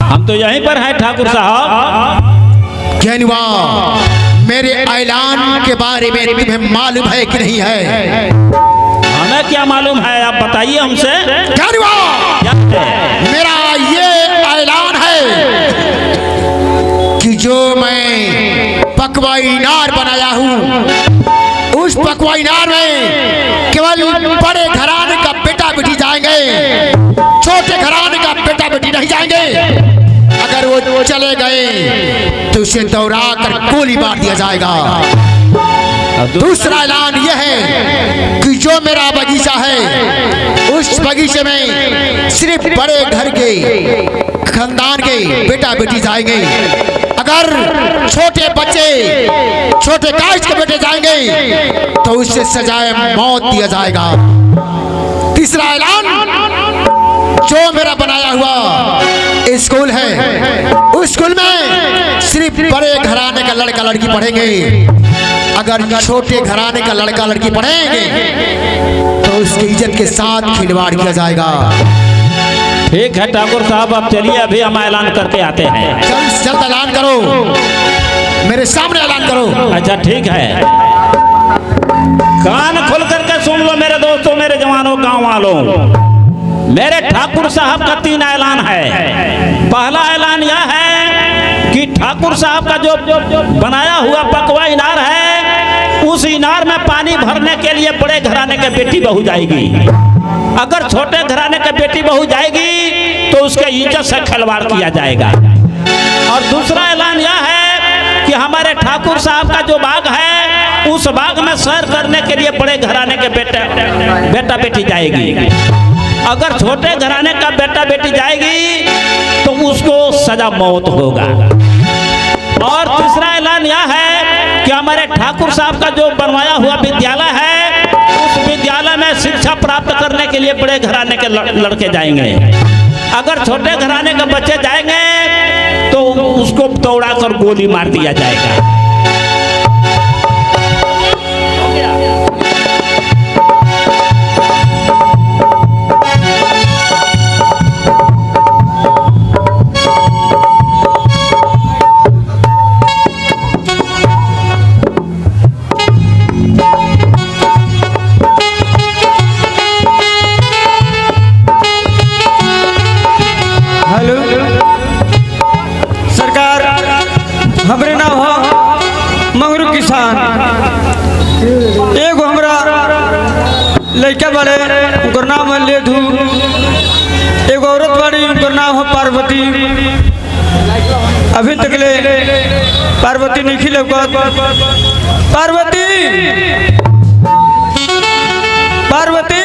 हम तो यहीं पर हैं ठाकुर साहब। ज्ञानवा, मेरे ऐलान के बारे में तुम्हें मालूम है कि नहीं है? हमें क्या मालूम है, आप बताइए हमसे। ज्ञानवा, क्या है? मेरा ये ऐलान है कि जो मैं पकवा इनार बनाया हूँ, उस पकवा इनार में केवल बड़े घराने का बेटा बेटी जाएंगे, छोटे घराने का बेटा बेटी नहीं जाएंगे। अगर वो चले गए तो उसे दौड़ा कर गोली मार दिया जाएगा। दूसरा ऐलान यह है कि जो मेरा बगीचा है, उस बगीचे में सिर्फ बड़े घर के खानदान के बेटा बेटी जाएंगे। अगर छोटे बच्चे, छोटे कास्ट के बेटे जाएंगे तो उससे सजाए मौत दिया जाएगा। तीसरा ऐलान, जो मेरा बनाया हुआ स्कूल है, उस स्कूल में सिर्फ बड़े घराने का लड़का लड़की पढ़ेंगे। अगर छोटे घराने का लड़का लड़की पढ़ेंगे तो उसकी इज्जत के साथ खिलवाड़ किया जाएगा। ठीक है ठाकुर साहब, आप चलिए, अभी हम ऐलान करके आते हैं। जल्द जल्द ऐलान करो, मेरे सामने ऐलान करो। अच्छा ठीक है, कान खोल करके सुन लो मेरे दोस्तों, मेरे जवानों, गांव वालों। मेरे ठाकुर साहब का 3 ऐलान है। पहला ऐलान यह है कि ठाकुर साहब का जो बनाया हुआ पकवा इनार है, उस इनार में पानी भरने के लिए बड़े घराने के बेटी बहू जाएगी। अगर छोटे घराने के बेटी बहू जाएगी तो उसके इज्जत से खिलवाड़ किया जाएगा। और दूसरा ऐलान यह है कि हमारे ठाकुर साहब का जो बाग है, उस बाग में सैर करने के लिए बड़े घराने के बेटा बेटी जाएगी। अगर छोटे घराने का बेटा बेटी जाएगी तो उसको सजा मौत होगा। और तीसरा ऐलान यह है कि हमारे ठाकुर साहब का जो बनवाया हुआ विद्यालय है, उस विद्यालय में शिक्षा प्राप्त करने के लिए बड़े घराने के लड़के जाएंगे। अगर छोटे घराने के बच्चे जाएंगे तो उसको दौड़ा कर गोली मार दिया जाएगा। हमरे नाम हो मंगरू किसान। एगो हमरा लड़का बड़े, उनकर नाम है लेधू। एगो औरत बड़ी, उनकर नाम है पार्वती। अभी तक ले पार्वती नहीं खिले। पार्वती, पार्वती,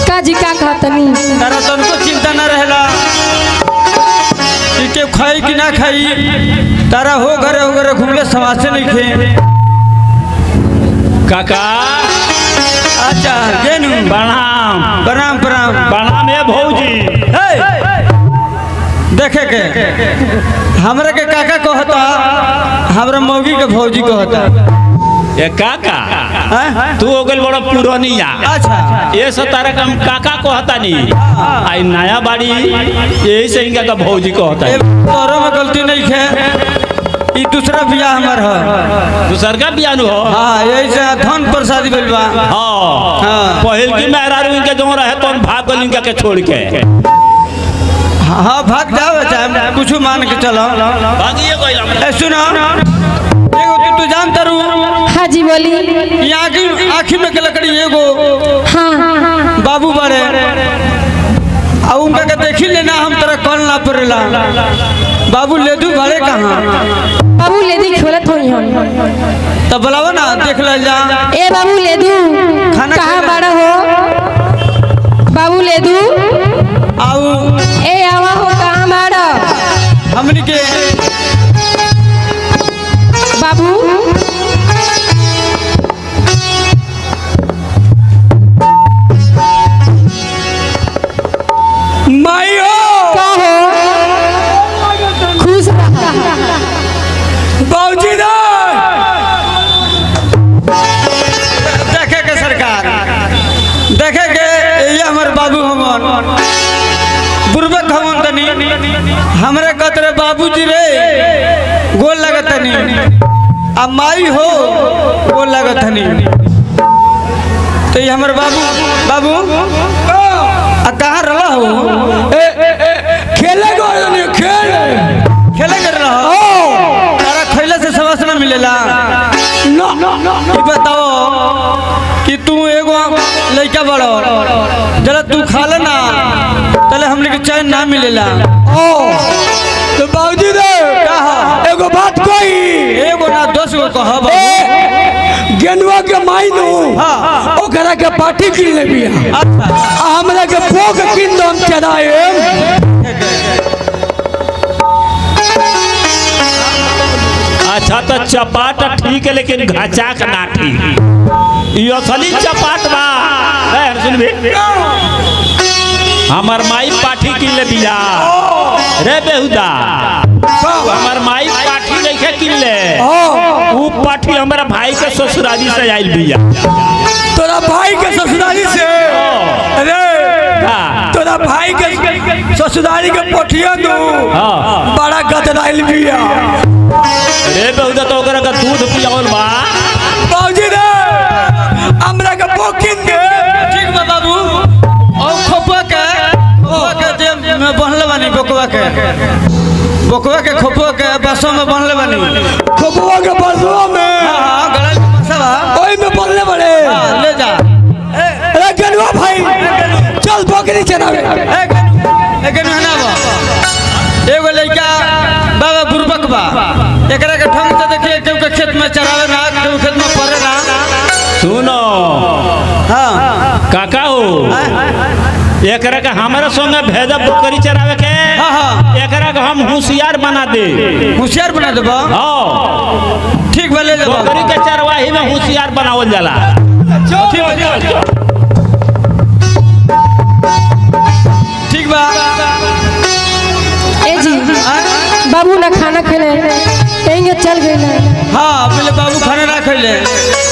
का जी का कहतनी? तारा तो उनको चिंता न रहेला कि खाई कि ना खाई। तारा हो घरे घूमले समाज से नहीं खे। काका, अच्छा जेनू, प्रणाम प्रणाम प्रणाम प्रणाम। है भौजी देखे के हमरा के काका कहता, हमरा मौगी के भौजी कहता। ये काका तू हो गल बड़ा पुरानिया। अच्छा, ये सब तारा का हम काका कहता नहीं, आई नया बाड़ी यही से इनका का भौजी कहता है। तोरो में गलती नहीं है, ई दूसरा बियाह हमार है। दूसर का बियाह नु हो? हाँ, यही से धन प्रसादी बिलवा। हाँ, पहल की मेहरारू इनके जो रहे तो भाग गल इनका के छोड़ के। हाँ, भाग जाओ, चाहे कुछ मान के चलो। भागिए कोई सुनो, एगो तू जानता रू? हाँ जी बोली। यहाँ की आँखी में के लकड़ी एगो। हाँ बाबू बड़े, अब उनका के देखी लेना, हम तरह कॉल ना पड़ेला। बाबू लेदू बड़े कहाँ? बाबू लेदी खेलत होई हम। तो बुलावा ना, देख ले जा। ए बाबू लेदू, कहाँ बड़ा हो? बाबू लेदू, आओ। ए आवा हो, कहाँ बड़ा? हमनी के बाबू माई हो, का हो? खुश रहा। हमरे कतरे बाबूजी रे गोल लगत नहीं अब माई हो गोल लगत नहीं तो ये हमारे बाबू बाबू कहाँ रहा हो खेले खेले कर रहा हो तारा खैला से सबस ना मिलेला ये बताओ कि तू एगो लड़का बड़ो जरा तू खा लेना तले हमने के चैन ना मिलेला तो बाबूजी रे एगो बात कोई एगो ना 10 गो कह गेंदवा के माइनू ओकरा के पार्टी किन ले बिया हमरा के पोक किन दम चढ़ाए अच्छा तो चपाट ठीक है लेकिन घचाक ना ठीक ये असली चपाट बा सुन बे हमर माई पाठी किन ले बिया रे बेहुदा हमर माई पाठी नहीं किन ले वो पाठी हमारा भाई के ससुराली से आइल बिया तोरा भाई के ससुराली से अरे तोरा भाई के ससुराली के पोठिया दू बड़ा गदराइल बिया रे बेहुदा तो ओकरा का दूध पियावल बा बाबूजी रे हमरा के पोकिन दे ठीक बा बाबू और खोपा के जे मैं बहले बानी बकवा के खोपा के बसों में बहले बानी खोपवा के बसवा में हां गला में बसवा ओई में बहले बड़े ले जा अरे गनवा भाई चल बकरी चरावे एक ना बा एगो लड़का बाबा बुरबक बा एकरा के ठंग से देखिए केहू के खेत में चरावे ना केहू खेत में पड़े ना सुनो हां काका हो एकरा के हमारे संगे भेजा बकरी चरावे के एकरा के हम होशियार बना दे होशियार बना देबो हां ठीक बा ले लेबो बकरी के चरवाही में होशियार बनावल जाला ठीक बा ए जी बाबू ना खाना खेले कहेंगे चल गए ना हां पहले बाबू खाना ना खइले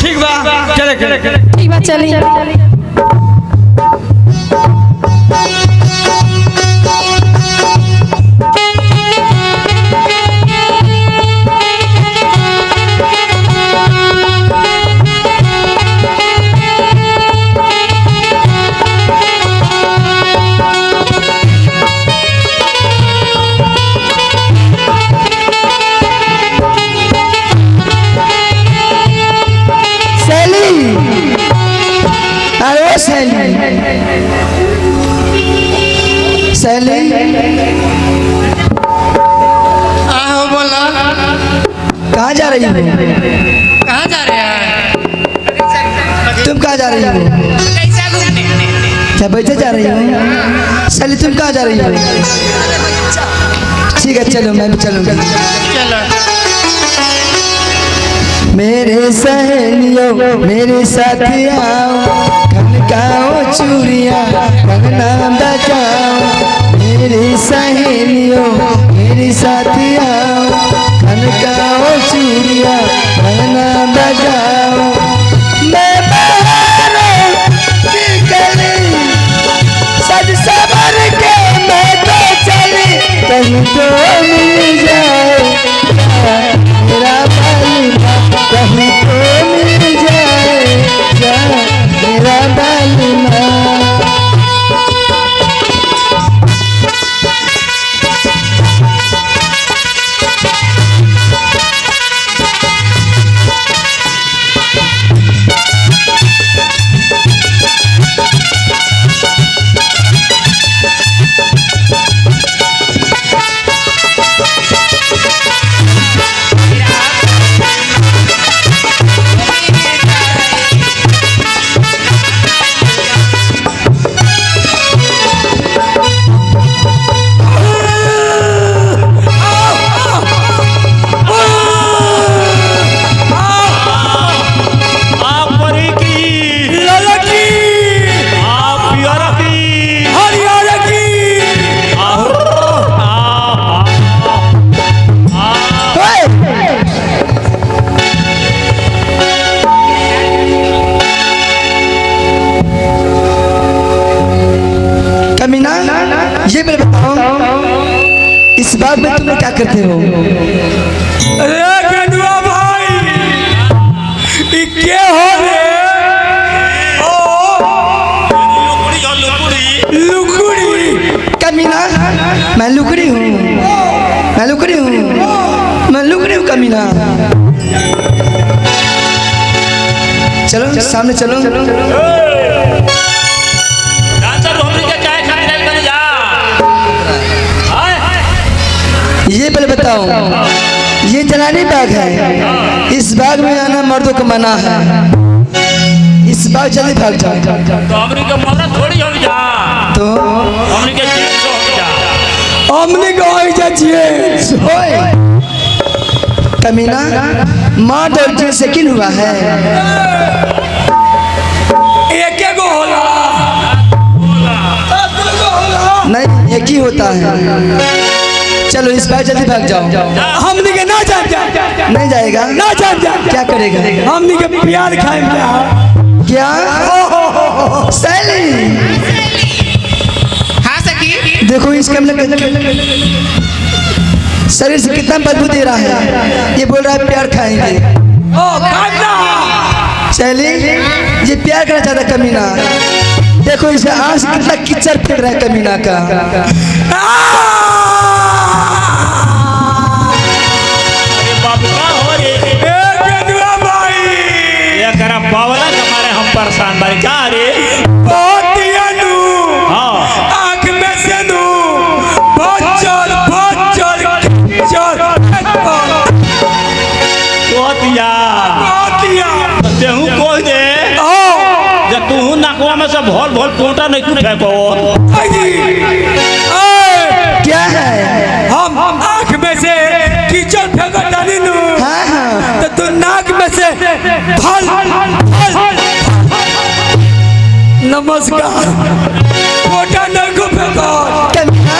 ठीक बा चले ठीक बात चली सैली आहो बोला कहाँ जा रही हो कहाँ जा रहे हैं तुम कहाँ जा रही हो क्या बैठे जा रही हो सैली तुम कहाँ जा रही हो ठीक है चलो मैं भी चलूँगी चलो मेरे सहेलियों मेरे साथियों खनकाओ चूड़ियाँ कंगना बजाओ मेरी सहेलियों मेरी साथियों खनकाओ चूड़ियाँ कंगना बजाओ मैं बहारों की गली सज सवर के मैं तो चली कहीं तो मिल जाए मेरा बालिमा कहीं तो मिल जाए मेरा बालिमा करते हो? अरे गंडुआ भाई ये क्या हो रे? लुकुड़ी कमीना, मैं लुकड़ी हूँ, मैं लुकड़ी हूँ, मैं लुकड़ी हूँ कमीना। चलो सामने चलो। ये पहले बताओ, ये जनानी बाग है, इस बाग में आना मर्दों को मना है। इस बाग जल्दी भाग जाओ। तो हमनी के मौला थोड़ी हो जा, तो हमनी के जेल से हो जा। हमने कहा जेंट्स ओए कमीना, मार और जेंट्स से किन हुआ है? एक को होला नहीं, एक ही होता है। चलो इस बार जल्दी भाग जाओ। हमने के ना जान जा, नहीं जाएगा, ना जान जा, क्या करेगा? हमने के प्यार खाएंगे। क्या सैली? हाँ सखी। देखो इस कमरे के शरीर से कितना बदबू दे रहा है। ये बोल रहा है प्यार खाएंगे। ओ खाना सैली, ये प्यार करना चाहता है कमीना। देखो इसे आंख से कितना कीचड़ फेंक रहा है कमीना का। अरे बाबू का हो रे? गंडुआ भाई ये करा बावला हमारे हम परेशान बारी क्या रे? हाँ आँख में से नू बच्चर कोतिया तेहू कोई दे जब तू नकवा में से भोल भोल पोटा नहीं कुछ फेंको। क्या है? हम आँख में से कीचड़ फेंक डाली नू हाँ हाँ, तो तू नाक में से फल नमस्कार पोटा नहीं को फेंको। कमीना,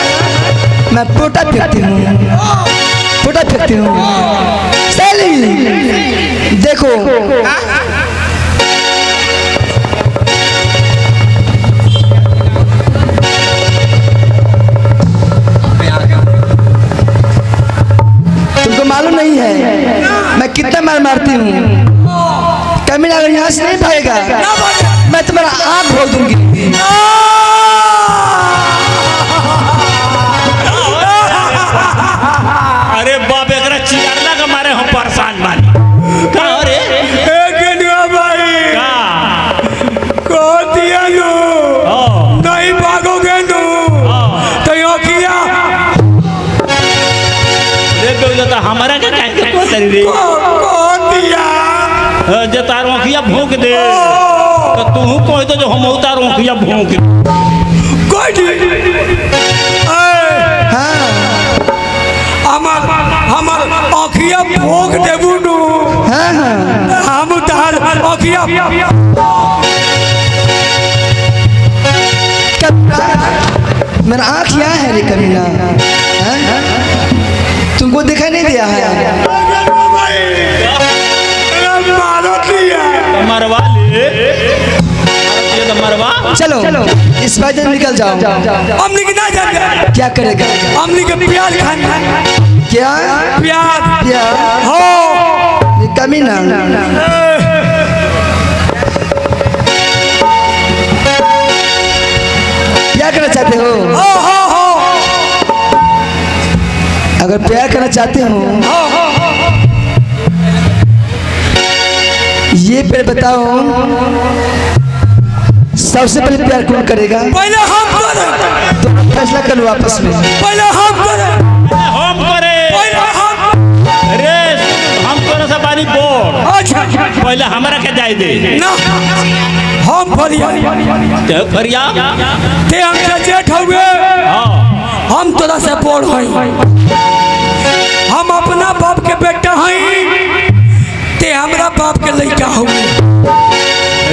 मैं पोटा फेंकती हूँ, पोटा फेंकती हूँ। सैली देखो, तुमको मालूम नहीं है मैं कितना मार मारती हूँ। कमीना अगर यहाँ से नहीं भागेगा मैं तुम्हारा आँख भोग दूंगी। अरे बाप एकरा चिड़ला के मारे हम परेशान बानी। का हो रे? गंडुआ भाई का को दिया नू नहीं भागोगे नू तो यो किया देखो जो तो हमारा का काहे के कोतरी रे? को दिया जे तार आँखिया भूख दे तो तू कोई तो जो हम उतार आँखिया भूख दे। कोई हाँ हमार आँखिया भोग देबू नू हाँ हाँ, हम तार आँखिया मेरा आँख यहाँ है रे कमीना। हाँ? तुमको दिखाई नहीं दिया है? मरवा ले ये तो मरवा। चलो इस बार जल्दी निकल जाओ। हमने की ना जान क्या करेगा? हमने के प्यार खाना क्या प्यार प्यार? हो ये कमीना, क्या करना चाहते हो? अगर प्यार करना चाहते हो ये फिर बताओ, सबसे पहले प्यार कौन करेगा? पहले हम करें, तो फैसला कर लो आपस में। पहले हम करें, हम करे पहले हम अरे हम करे सब बानी बोल अच्छा पहले हमारा के जाए दे ना हम फरिया ते फरिया। ते हमसे जेठ हुए हाँ हम तोरा से बोल हई हम अपना बाप के बेटा हई ते हमरा बाप के लड़का हुए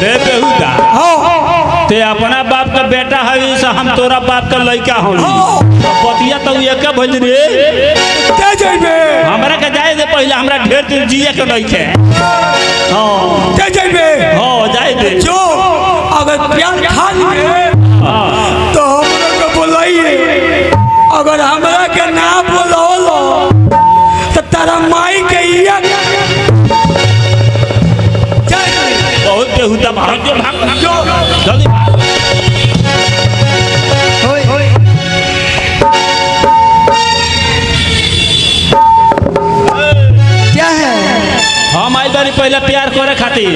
रे बेहुदा हाँ ते अपना बाप का बेटा है से हम तोरा बाप का लड़का हो पतिया तो एक भइल रे ते जइबे हमरा के जाए दे पहले हमरा ढेर दिन जिए के नहीं थे। हाँ ते जइबे हाँ जाए दे जो अगर प्यार खा लिए तो हमरा के बुलाइए अगर हमरा के ना बुलाओ भाग जल्दी भाग। क्या है? हम आई बारी पहले प्यार करे खातिर।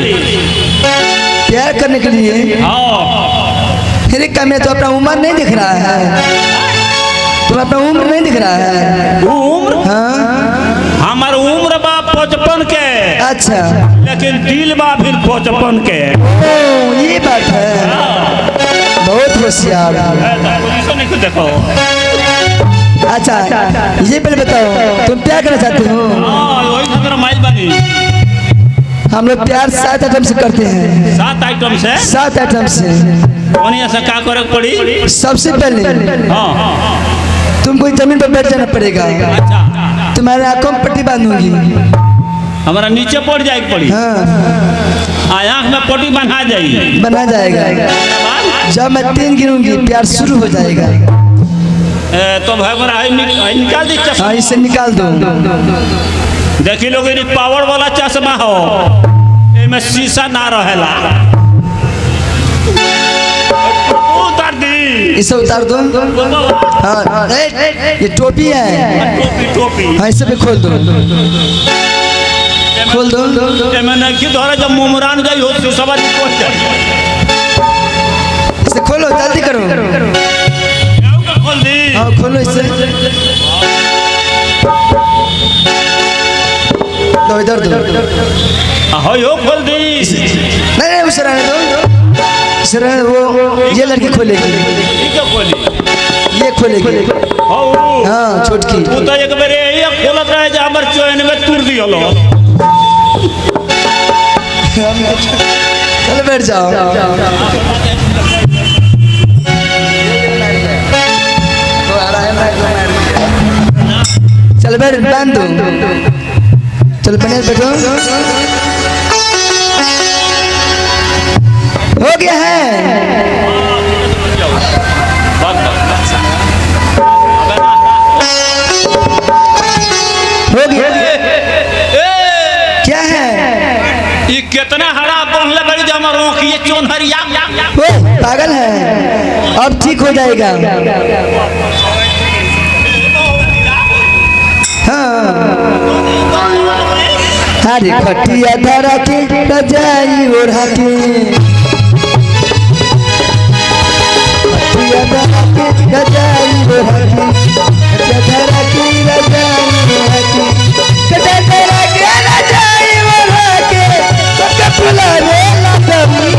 प्यार करने के लिए? हाँ। फिर कमे तो अपना उम्र नहीं दिख रहा है, तुम अपना उम्र नहीं दिख रहा है। उम्र? हाँ हमार उम्र बा 55 के। अच्छा, लेकिन दिल बा फिर 55 के। ओ ये बात है, बहुत होशियार। नहीं देखो। अच्छा ये पहले बताओ तुम क्या करना चाहते हो? हाँ वही तो तेरा माइल बनी। हम लोग प्यार 7 आइटम से करते हैं। 7 आइटम से? 7 आइटम से। कौन ऐसा क्या करे पड़ी? सबसे पहले हाँ। तुमको जमीन पर बैठ जाना पड़ेगा। अच्छा। तुम्हारे आंखों में पट्टी बांधूंगी। हमारा नीचे पड़ जाए पड़ी? हाँ। आँख में पट्टी बना जाएगी। बना जाएगा। जब मैं 3 गिनूंगी प्यार शुरू हो जाएगा। तो भाई निकाल दी चश्मा। हाँ इसे निकाल दो। देखी लोग पावर वाला चश्मा हो, इसमें शीशा ना रहेला। उतार दी। इसे उतार दो। हाँ ये टोपी है। टोपी। हाँ इसे भी खोल दो, खोल दो। मैंने की द्वारा जब मुमरान गई हो शीशा निकल जाए। इसे खोलो जल्दी करो। खोल दी। हाँ खोलो इसे। दो इधर दो। हाँ यो खोल दी। नहीं उसे रहने दो, उसे रहने वो ये लड़की खोलेगी। क्या खोली? ये खोलेगी। हाँ छोटकी। तू तो एक बार ये खोलत रहे जो हमर चैन में तुर दियो लो। चलो बैठ जाओ। चल बैठ, बांध दो। चल बने बैठो। हो गया है। हो गया। क्या है? ये कितना हरा बनले बड़ी जो हमर रोकी ये चोन हरिया। वो पागल है, अब ठीक हो जाएगा। हरे खटिया धरा के रजाई ओढ़ा के, खटिया धरा के रजाई ओढ़ा के, खटिया धरा के रजाई ओढ़ा के, खटिया धरा के रजाई ओढ़ा के, सबके फुलाने लगमी।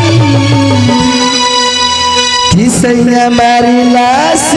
किसैया मारी लाश